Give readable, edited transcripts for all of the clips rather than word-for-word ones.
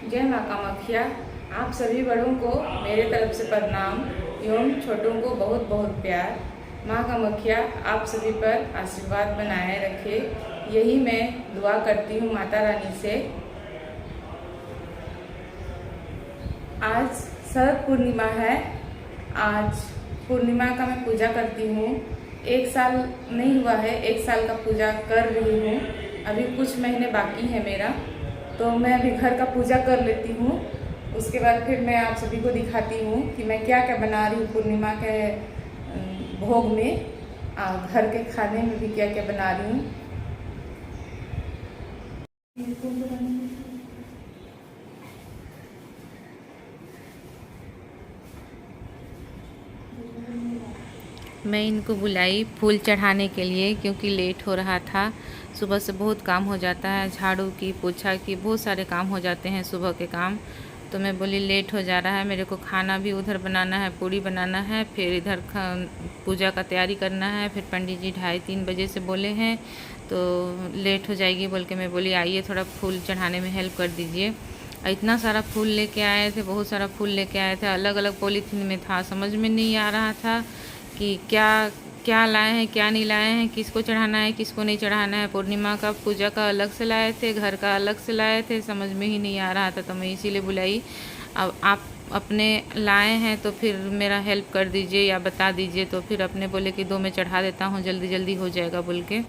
जय माँ कामाख्या। आप सभी बड़ों को मेरे तरफ से प्रणाम एवं छोटों को बहुत बहुत प्यार। माँ कामाख्या आप सभी पर आशीर्वाद बनाए रखे, यही मैं दुआ करती हूँ माता रानी से। आज शरद पूर्णिमा है। आज पूर्णिमा का मैं पूजा करती हूँ। 1 साल नहीं हुआ है, 1 साल का पूजा कर रही हूँ। अभी कुछ महीने बाकी है मेरा, तो मैं अभी घर का पूजा कर लेती हूँ। उसके बाद फिर मैं आप सभी को दिखाती हूँ कि मैं क्या क्या बना रही हूँ पूर्णिमा के भोग में, घर के खाने में भी क्या क्या बना रही हूँ। मैं इनको बुलाई फूल चढ़ाने के लिए, क्योंकि लेट हो रहा था। सुबह से बहुत काम हो जाता है, झाड़ू की, पोछा की, बहुत सारे काम हो जाते हैं सुबह के काम। तो मैं बोली लेट हो जा रहा है, मेरे को खाना भी उधर बनाना है, पूड़ी बनाना है, फिर इधर पूजा का तैयारी करना है। फिर पंडित जी 2:30-3 बजे से बोले हैं तो लेट हो जाएगी बोल के मैं बोली आइए थोड़ा फूल चढ़ाने में हेल्प कर दीजिए। इतना सारा फूल लेके आए थे, बहुत सारा फूल लेके आए थे, अलग अलग पॉलीथीन में था। समझ में नहीं आ रहा था कि क्या क्या लाए हैं, क्या नहीं लाए हैं, किसको चढ़ाना है, किसको नहीं चढ़ाना है। पूर्णिमा का पूजा का अलग से लाए थे, घर का अलग से लाए थे, समझ में ही नहीं आ रहा था। तो मैं इसीलिए बुलाई। अब आप अपने लाए हैं तो फिर मेरा हेल्प कर दीजिए या बता दीजिए। तो फिर अपने बोले कि 2 में चढ़ा देता हूँ, जल्दी जल्दी हो जाएगा बोल के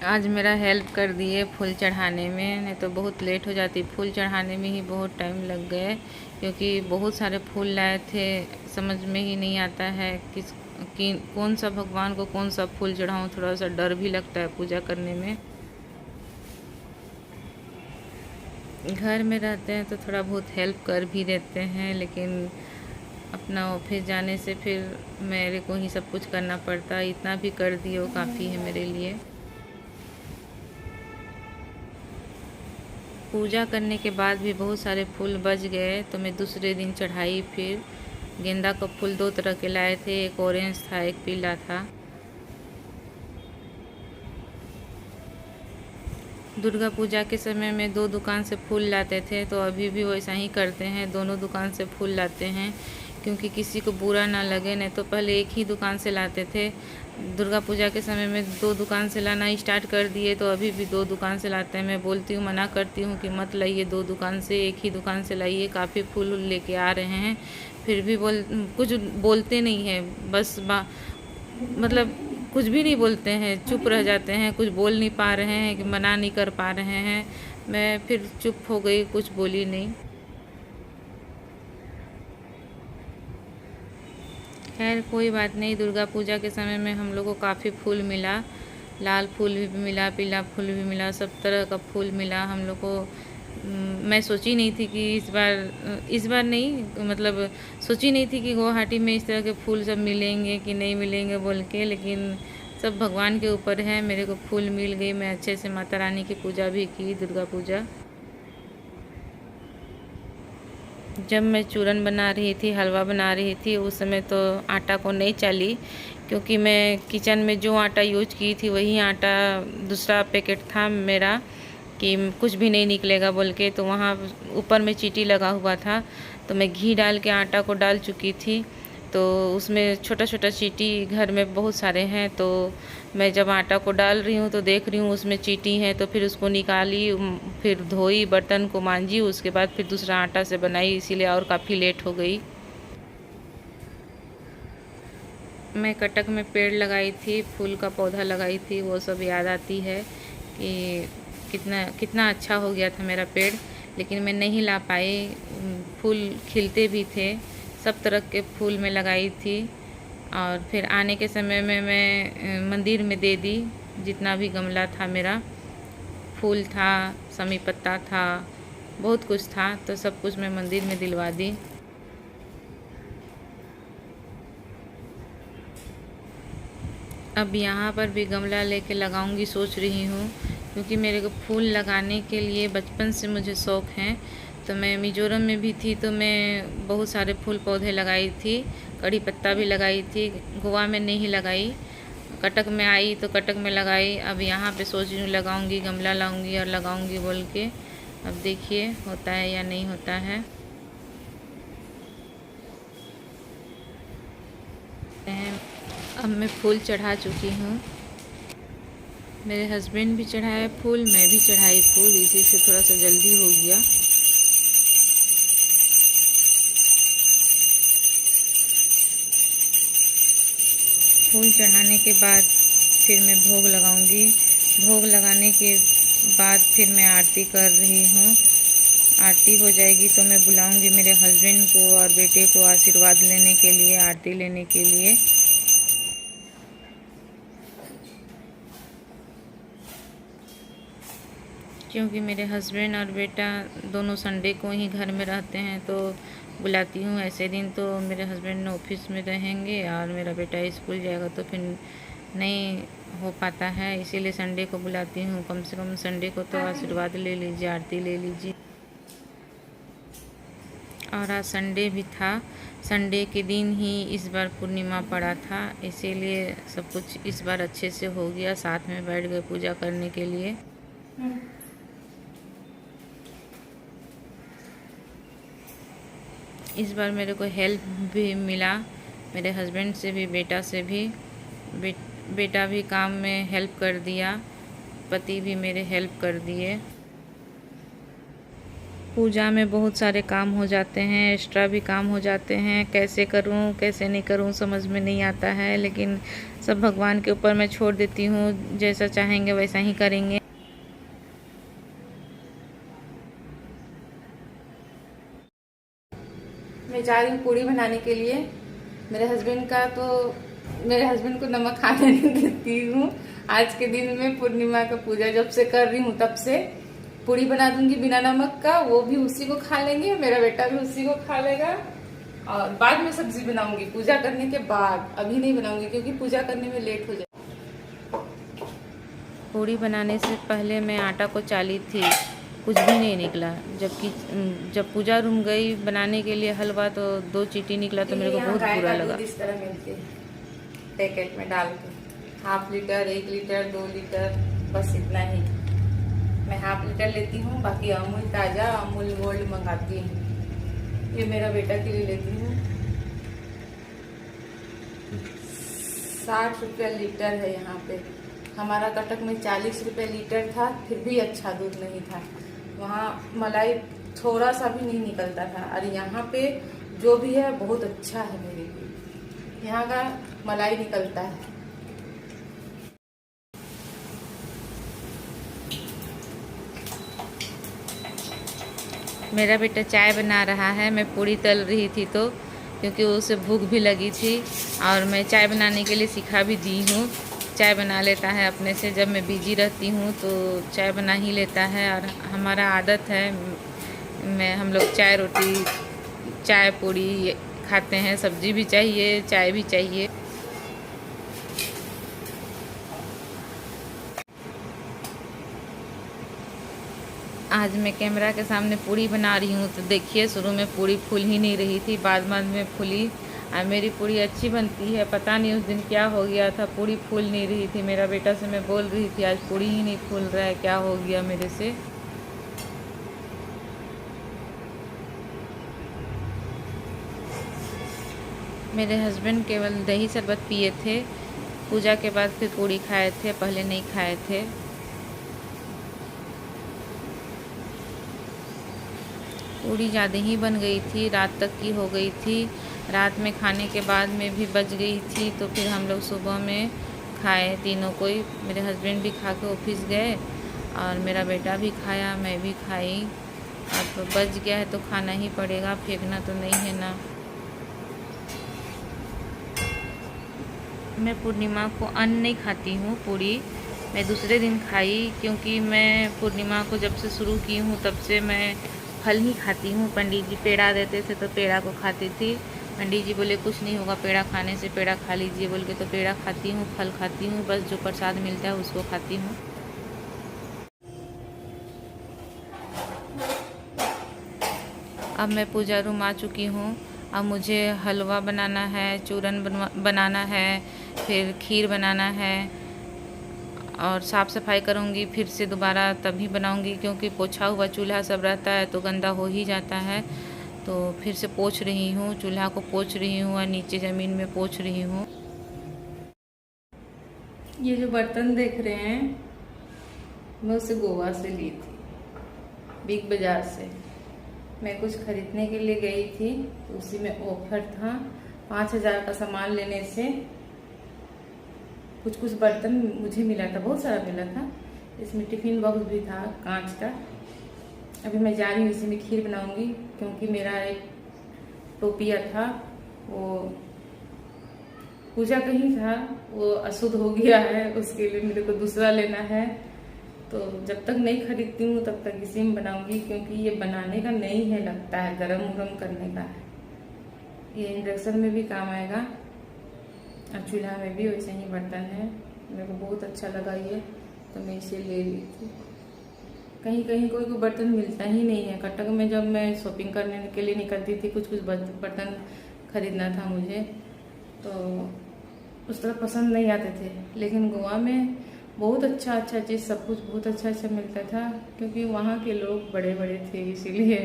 आज मेरा हेल्प कर दिए फूल चढ़ाने में। नहीं तो बहुत लेट हो जाती, फूल चढ़ाने में ही बहुत टाइम लग गए, क्योंकि बहुत सारे फूल लाए थे। समझ में ही नहीं आता है कि कौन सा भगवान को कौन सा फूल चढ़ाऊँ। थोड़ा सा डर भी लगता है पूजा करने में। घर में रहते हैं तो थोड़ा बहुत हेल्प कर भी देते हैं, लेकिन अपना ऑफिस जाने से फिर मेरे को ही सब कुछ करना पड़ता है। इतना भी कर दिए काफ़ी है मेरे लिए। पूजा करने के बाद भी बहुत सारे फूल बच गए, तो मैं दूसरे दिन चढ़ाई। फिर गेंदा का फूल 2 तरह के लाए थे, एक ऑरेंज था, एक पीला था। दुर्गा पूजा के समय में 2 दुकान से फूल लाते थे, तो अभी भी वैसा ही करते हैं, दोनों दुकान से फूल लाते हैं, क्योंकि किसी को बुरा ना लगे। नहीं तो पहले एक ही दुकान से लाते थे। दुर्गा पूजा के समय में 2 दुकान से लाना स्टार्ट कर दिए, तो अभी भी 2 दुकान से लाते हैं। मैं बोलती हूँ, मना करती हूँ कि मत लाइए 2 दुकान से, एक ही दुकान से लाइए। काफ़ी फूल लेके आ रहे हैं, फिर भी कुछ बोलते नहीं हैं। बस मतलब कुछ भी नहीं बोलते हैं, चुप रह जाते हैं, कुछ बोल नहीं पा रहे हैं, कि मना नहीं कर पा रहे हैं। मैं फिर चुप हो गई, कुछ बोली नहीं। खैर कोई बात नहीं। दुर्गा पूजा के समय में हम लोग को काफ़ी फूल मिला, लाल फूल भी मिला, पीला फूल भी मिला, सब तरह का फूल मिला हम लोग को। मैं सोची नहीं थी कि इस बार नहीं, मतलब सोची नहीं थी कि गुवाहाटी में इस तरह के फूल सब मिलेंगे कि नहीं मिलेंगे बोल के, लेकिन सब भगवान के ऊपर है। मेरे को फूल मिल गई, मैं अच्छे से माता रानी की पूजा भी की, दुर्गा पूजा। जब मैं चूरन बना रही थी, हलवा बना रही थी, उस समय तो आटा को नहीं चाली, क्योंकि मैं किचन में जो आटा यूज की थी वही आटा, दूसरा पैकेट था मेरा कि कुछ भी नहीं निकलेगा बोल के। तो वहाँ ऊपर में चीटी लगा हुआ था, तो मैं घी डाल के आटा को डाल चुकी थी, तो उसमें छोटा छोटा चीटी घर में बहुत सारे हैं। तो मैं जब आटा को डाल रही हूँ तो देख रही हूँ उसमें चीटी है, तो फिर उसको निकाली, फिर धोई, बर्तन को मांजी, उसके बाद फिर दूसरा आटा से बनाई, इसीलिए और काफ़ी लेट हो गई। मैं कटक में पेड़ लगाई थी, फूल का पौधा लगाई थी, वो सब याद आती है कि कितना कितना अच्छा हो गया था मेरा पेड़। लेकिन मैं नहीं ला पाई, फूल खिलते भी थे, सब तरह के फूल मैं लगाई थी। और फिर आने के समय में मैं मंदिर में दे दी, जितना भी गमला था मेरा, फूल था, समी पत्ता था, बहुत कुछ था, तो सब कुछ मैं मंदिर में दिलवा दी। अब यहाँ पर भी गमला लेके लगाऊंगी सोच रही हूँ, क्योंकि मेरे को फूल लगाने के लिए बचपन से मुझे शौक़ है। तो मैं मिज़ोरम में भी थी तो मैं बहुत सारे फूल पौधे लगाई थी, कड़ी पत्ता भी लगाई थी। गोवा में नहीं लगाई, कटक में आई तो कटक में लगाई। अब यहाँ पे सोच रही हूँ लगाऊंगी, गमला लाऊंगी और लगाऊंगी बोल के। अब देखिए होता है या नहीं होता है। अब मैं फूल चढ़ा चुकी हूँ। मेरे हस्बैंड भी चढ़ाए फूल, मैं भी चढ़ाई फूल, इसी से थोड़ा सा जल्दी हो गया। फूल चढ़ाने के बाद फिर मैं भोग लगाऊंगी। भोग लगाने के बाद फिर मैं आरती कर रही हूँ। आरती हो जाएगी तो मैं बुलाऊंगी मेरे हस्बैंड को और बेटे को आशीर्वाद लेने के लिए, आरती लेने के लिए। क्योंकि मेरे हस्बैंड और बेटा दोनों संडे को ही घर में रहते हैं तो बुलाती हूँ। ऐसे दिन तो मेरे हस्बैंड ऑफिस में रहेंगे और मेरा बेटा स्कूल जाएगा तो फिर नहीं हो पाता है, इसीलिए संडे को बुलाती हूँ। कम से कम संडे को तो आशीर्वाद ले लीजिए, आरती ले लीजिए। और आज संडे भी था, संडे के दिन ही इस बार पूर्णिमा पड़ा था, इसीलिए सब कुछ इस बार अच्छे से हो गया। साथ में बैठ गए पूजा करने के लिए। इस बार मेरे को हेल्प भी मिला, मेरे हस्बैंड से भी, बेटा से भी। बेटा भी काम में हेल्प कर दिया, पति भी मेरे हेल्प कर दिए। पूजा में बहुत सारे काम हो जाते हैं, एक्स्ट्रा भी काम हो जाते हैं। कैसे करूं कैसे नहीं करूं समझ में नहीं आता है, लेकिन सब भगवान के ऊपर मैं छोड़ देती हूं। जैसा चाहेंगे वैसा ही करेंगे। मैं जा रही हूँ पूड़ी बनाने के लिए। मेरे हस्बैंड को नमक खाने नहीं देती हूँ। आज के दिन में पूर्णिमा का पूजा जब से कर रही हूँ तब से पूड़ी बना दूंगी बिना नमक का, वो भी उसी को खा लेंगे, मेरा बेटा भी उसी को खा लेगा। और बाद में सब्जी बनाऊंगी पूजा करने के बाद, अभी नहीं बनाऊंगी क्योंकि पूजा करने में लेट हो जाए। पूड़ी बनाने से पहले मैं आटा को चाली थी, कुछ भी नहीं निकला। जबकि जब पूजा रूम गई बनाने के लिए हलवा तो 2 चीटी निकला तो मेरे को बहुत बुरा लगा। इस तरह मिलती है पैकेट में डाल के, 1/2 लीटर, 1 लीटर, 2 लीटर, बस इतना ही। मैं 1/2 लीटर लेती हूँ, बाकी अमूल ताज़ा, अमूल गोल्ड मंगाती हूँ। ये मेरा बेटा के लिए लेती हूँ। 60 रुपये लीटर है यहाँ पे। हमारा कटक में 40 रुपये लीटर था, फिर भी अच्छा दूध नहीं था। वहाँ मलाई थोड़ा सा भी नहीं निकलता था, और यहाँ पे जो भी है बहुत अच्छा है मेरे लिए। यहाँ का मलाई निकलता है। मेरा बेटा चाय बना रहा है, मैं पूड़ी तल रही थी तो, क्योंकि उसे भूख भी लगी थी और मैं चाय बनाने के लिए सिखा भी दी हूँ। चाय बना लेता है अपने से, जब मैं बिजी रहती हूँ तो चाय बना ही लेता है। और हमारा आदत है, हम लोग चाय रोटी, चाय पूड़ी खाते हैं, सब्जी भी चाहिए, चाय भी चाहिए। आज मैं कैमरा के सामने पूड़ी बना रही हूँ तो देखिए, शुरू में पूड़ी फूल ही नहीं रही थी, बाद में फूली। और मेरी पूड़ी अच्छी बनती है, पता नहीं उस दिन क्या हो गया था, पूड़ी फूल नहीं रही थी। मेरा बेटा से मैं बोल रही थी आज पूड़ी ही नहीं फूल रहा है, क्या हो गया मेरे से। मेरे हस्बैंड केवल दही शरबत पिए थे, पूजा के बाद फिर पूड़ी खाए थे, पहले नहीं खाए थे। पूड़ी ज़्यादा ही बन गई थी, रात तक की हो गई थी। रात में खाने के बाद में भी बच गई थी, तो फिर हम लोग सुबह में खाए तीनों को ही। मेरे हस्बैंड भी खा के ऑफिस गए और मेरा बेटा भी खाया, मैं भी खाई। अब बच गया है तो खाना ही पड़ेगा, फेंकना तो नहीं है ना। मैं पूर्णिमा को अन्न नहीं खाती हूँ, पूड़ी मैं दूसरे दिन खाई, क्योंकि मैं पूर्णिमा को जब से शुरू की हूँ तब से मैं फल ही खाती हूँ। पंडित जी पेड़ा देते थे तो पेड़ा को खाती थी। पंडित जी बोले कुछ नहीं होगा पेड़ा खाने से, पेड़ा खा लीजिए बोल के, तो पेड़ा खाती हूँ, फल खाती हूँ, बस जो प्रसाद मिलता है उसको खाती हूँ। अब मैं पूजा रूम आ चुकी हूँ। अब मुझे हलवा बनाना है, चूरन बनाना है, फिर खीर बनाना है, और साफ़ सफाई करूँगी फिर से दोबारा तभी बनाऊँगी, क्योंकि पोछा हुआ चूल्हा सब रहता है तो गंदा हो ही जाता है। तो फिर से पोंछ रही हूँ, चूल्हा को पोंछ रही हूँ और नीचे ज़मीन में पोंछ रही हूँ। ये जो बर्तन देख रहे हैं मैं उसे गोवा से ली थी, बिग बाज़ार से। मैं कुछ खरीदने के लिए गई थी तो उसी में ऑफर था। 5,000 का सामान लेने से कुछ कुछ बर्तन मुझे मिला था, बहुत सारा मिला था। इसमें टिफ़िन बॉक्स भी था कांच का। अभी मैं जा रही हूँ, इसी में खीर बनाऊंगी, क्योंकि मेरा एक टोपिया था वो पूजा कहीं था, वो अशुद्ध हो गया है, उसके लिए मेरे को दूसरा लेना है। तो जब तक नहीं खरीदती हूँ तब तक इसी में बनाऊंगी, क्योंकि ये बनाने का नहीं है, लगता है गरम उरम करने का है। ये इंडक्शन में भी काम आएगा और चूल्हा में भी वैसे ही बर्तन है। मेरे को बहुत अच्छा लगा ये, तो मैं इसे ले ली थी। कहीं कहीं कोई बर्तन मिलता ही नहीं है। कटक में जब मैं शॉपिंग करने के लिए निकलती थी, कुछ कुछ बर्तन खरीदना था मुझे, तो उस तरह पसंद नहीं आते थे। लेकिन गोवा में बहुत अच्छा अच्छा चीज़, सब कुछ बहुत अच्छा अच्छा मिलता था, क्योंकि वहाँ के लोग बड़े बड़े थे, इसीलिए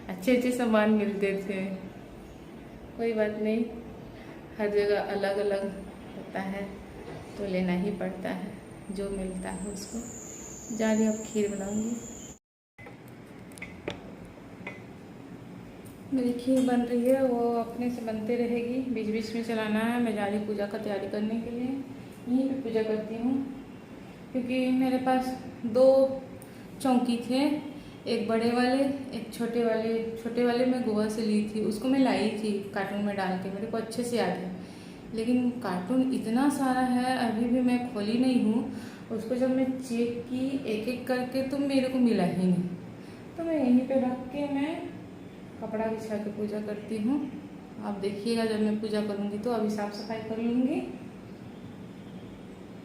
अच्छे अच्छे सामान मिलते थे। कोई बात नहीं, हर जगह अलग अलग होता है तो लेना ही पड़ता है जो मिलता है उसको। जा रही हूँ अब खीर बनाऊंगी। मेरी खीर बन रही है, वो अपने से बनते रहेगी, बीच बीच में चलाना है। मैं जा रही पूजा का तैयारी करने के लिए, यहीं पे पूजा करती हूँ, क्योंकि मेरे पास 2 चौकी थे, एक बड़े वाले एक छोटे वाले। छोटे वाले मैं गोवा से ली थी, उसको मैं लाई थी कार्टून में डाल के, मेरे को अच्छे से याद है। लेकिन कार्टून इतना सारा है, अभी भी मैं खोली नहीं हूँ उसको। जब मैं चेक की एक एक करके तो मेरे को मिला ही नहीं, तो मैं यहीं पे रख के मैं कपड़ा बिछा के पूजा करती हूँ। आप देखिएगा जब मैं पूजा करूँगी तो अभी साफ़ सफाई कर लूँगी,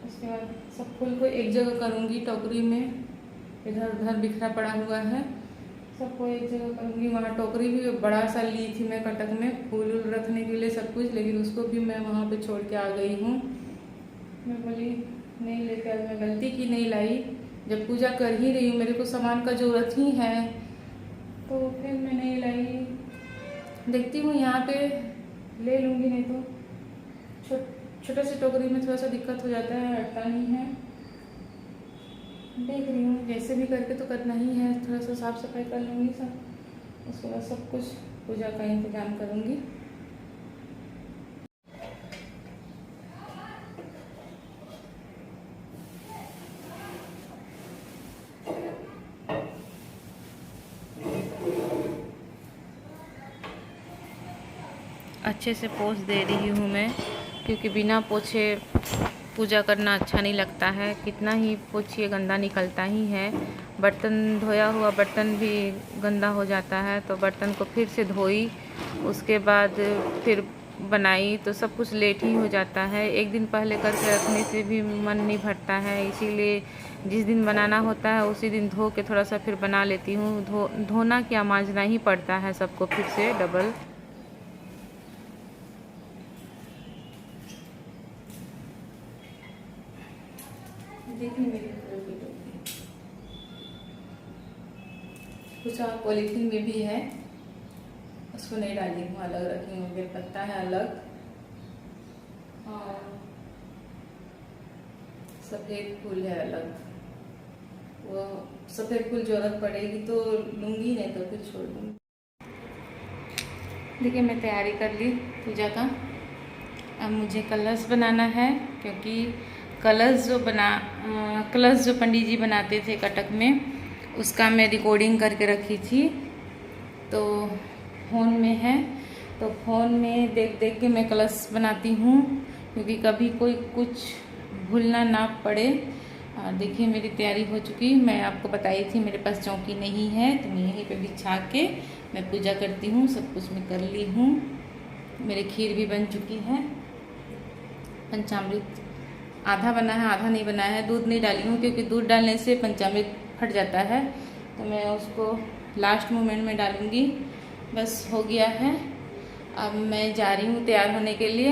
उसके बाद सब फूल को एक जगह करूँगी टोकरी में। इधर उधर बिखरा पड़ा हुआ है, सबको एक जगह करूँगी। वहाँ टोकरी भी बड़ा सा ली थी मैं कटक में, फूल वूल रखने के लिए सब कुछ, लेकिन उसको भी मैं वहाँ पे छोड़ के आ गई हूँ। मैं बोली नहीं लेके आज, मैं गलती की नहीं लाई। जब पूजा कर ही रही हूँ, मेरे को सामान का ज़रूरत ही है, तो फिर मैं नहीं लाई। देखती हूँ यहाँ पे ले लूँगी, नहीं तो छोटे से टोकरी में थोड़ा सा दिक्कत हो जाता है, हटता नहीं है। देख रही हूँ, जैसे भी करके तो करना ही है। थोड़ा सा साफ़ सफाई कर लूँगी सब, उसके बाद सब कुछ पूजा का इंतजाम करूँगी। अच्छे से पोंछ दे रही हूँ मैं, क्योंकि बिना पोछे पूजा करना अच्छा नहीं लगता है। कितना ही पोछिए गंदा निकलता ही है। बर्तन धोया हुआ बर्तन भी गंदा हो जाता है, तो बर्तन को फिर से धोई, उसके बाद फिर बनाई, तो सब कुछ लेट ही हो जाता है। एक दिन पहले करके रखने से भी मन नहीं भरता है, इसीलिए जिस दिन बनाना होता है उसी दिन धो के थोड़ा सा फिर बना लेती हूँ। धोना क्या, मांजना ही पड़ता है सबको फिर से डबल। देखिए मेरी फूल की टोकरी, कुछ और पॉलीथीन में भी है, उसको नहीं डाली हूँ, अलग रखी हूँ। बेलपत्ता है अलग, और सफ़ेद फूल है अलग। वो सफ़ेद फूल जरूरत पड़ेगी तो लूँगी, नहीं तो फिर छोड़ दूँगी। देखिए मैं तैयारी कर ली पूजा का। अब मुझे कलश बनाना है, क्योंकि कलश जो पंडित जी बनाते थे कटक में, उसका मैं रिकॉर्डिंग करके रखी थी, तो फ़ोन में है, तो फ़ोन में देख देख के मैं कलश बनाती हूँ, क्योंकि कभी कोई कुछ भूलना ना पड़े। और देखिए मेरी तैयारी हो चुकी। मैं आपको बताई थी मेरे पास चौकी नहीं है, तो मैं यहीं पे बिछा के मैं पूजा करती हूँ। सब कुछ मैं कर ली हूँ। मेरी खीर भी बन चुकी है। पंचामृत आधा बना है, आधा नहीं बना है। दूध नहीं डाली हूँ, क्योंकि दूध डालने से पंचामृत फट जाता है, तो मैं उसको लास्ट मोमेंट में डालूँगी। बस हो गया है। अब मैं जा रही हूँ तैयार होने के लिए।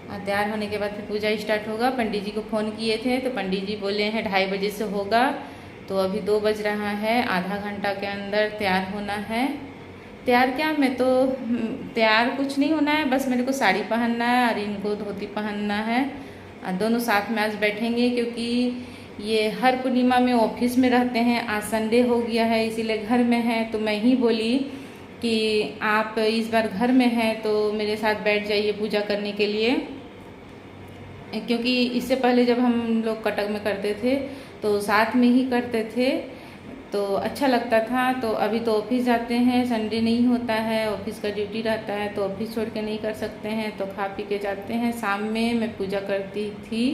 तैयार होने के बाद फिर पूजा स्टार्ट होगा। पंडित जी को फ़ोन किए थे तो पंडित जी बोले हैं 2:30 बजे से होगा। तो अभी 2 बज रहा है, आधा घंटा के अंदर तैयार होना है। तैयार क्या, मैं तो तैयार कुछ नहीं होना है, बस मेरे को साड़ी पहनना है और इनको धोती पहनना है। दोनों साथ में आज बैठेंगे क्योंकि ये हर पूर्णिमा में ऑफिस में रहते हैं। आज संडे हो गया है इसीलिए घर में है। तो मैं ही बोली कि आप इस बार घर में हैं तो मेरे साथ बैठ जाइए पूजा करने के लिए, क्योंकि इससे पहले जब हम लोग कटक में करते थे तो साथ में ही करते थे तो अच्छा लगता था। तो अभी तो ऑफिस जाते हैं, संडे नहीं होता है, ऑफिस का ड्यूटी रहता है तो ऑफिस छोड़ के नहीं कर सकते हैं। तो खा पी के जाते हैं। शाम में मैं पूजा करती थी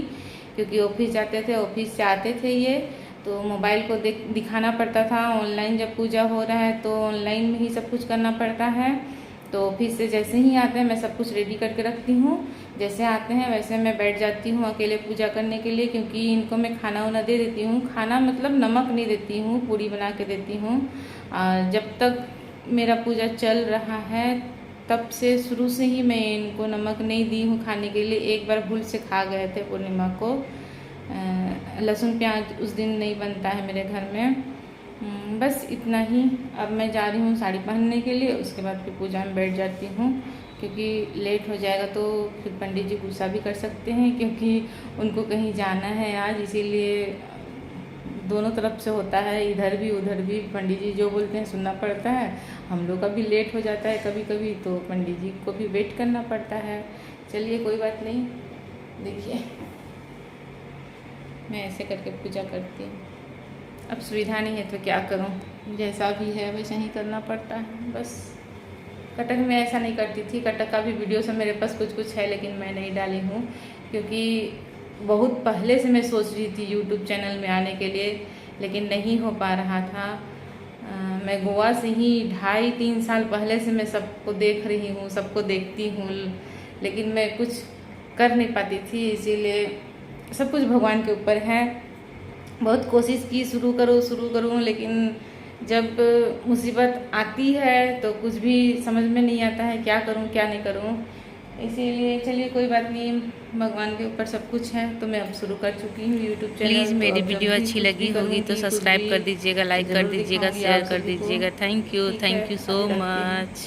क्योंकि ऑफिस जाते थे, ऑफिस से आते थे ये तो मोबाइल को दिखाना पड़ता था। ऑनलाइन जब पूजा हो रहा है तो ऑनलाइन में ही सब कुछ करना पड़ता है। तो ऑफिस से जैसे ही आते हैं मैं सब कुछ रेडी करके रखती हूँ। जैसे आते हैं वैसे मैं बैठ जाती हूँ अकेले पूजा करने के लिए, क्योंकि इनको मैं खाना वाना दे देती हूँ। खाना मतलब नमक नहीं देती हूँ, पूरी बना के देती हूँ। जब तक मेरा पूजा चल रहा है तब से शुरू से ही मैं इनको नमक नहीं दी हूँ खाने के लिए। एक बार भूल से खा गए थे पूर्णिमा को। लहसुन प्याज उस दिन नहीं बनता है मेरे घर में। बस इतना ही। अब मैं जा रही हूँ साड़ी पहनने के लिए, उसके बाद फिर पूजा में बैठ जाती हूँ क्योंकि लेट हो जाएगा तो फिर पंडित जी गुस्सा भी कर सकते हैं, क्योंकि उनको कहीं जाना है आज, इसीलिए दोनों तरफ से होता है, इधर भी उधर भी। पंडित जी जो बोलते हैं सुनना पड़ता है। हम लोग का भी लेट हो जाता है कभी कभी तो पंडित जी को भी वेट करना पड़ता है। चलिए कोई बात नहीं। देखिए मैं ऐसे करके पूजा करती हूँ। अब सुविधा नहीं है तो क्या करूँ, जैसा भी है वैसा ही करना पड़ता है बस। कटक में ऐसा नहीं करती थी। कटक का भी वीडियो सब मेरे पास कुछ कुछ है लेकिन मैं नहीं डाली हूँ, क्योंकि बहुत पहले से मैं सोच रही थी यूट्यूब चैनल में आने के लिए, लेकिन नहीं हो पा रहा था। मैं गोवा से ही 2.5-3 साल पहले से मैं सबको देख रही हूँ, सबको देखती हूँ, लेकिन मैं कुछ कर नहीं पाती थी। इसीलिए सब कुछ भगवान के ऊपर है। बहुत कोशिश की शुरू करूँ, लेकिन जब मुसीबत आती है तो कुछ भी समझ में नहीं आता है क्या करूँ क्या नहीं करूँ। इसीलिए चलिए कोई बात नहीं, भगवान के ऊपर सब कुछ है। तो मैं अब शुरू कर चुकी हूँ यूट्यूब चैनल। प्लीज़ मेरी वीडियो अच्छी लगी होगी तो सब्सक्राइब कर दीजिएगा, लाइक कर दीजिएगा, शेयर कर दीजिएगा। Thank you so much.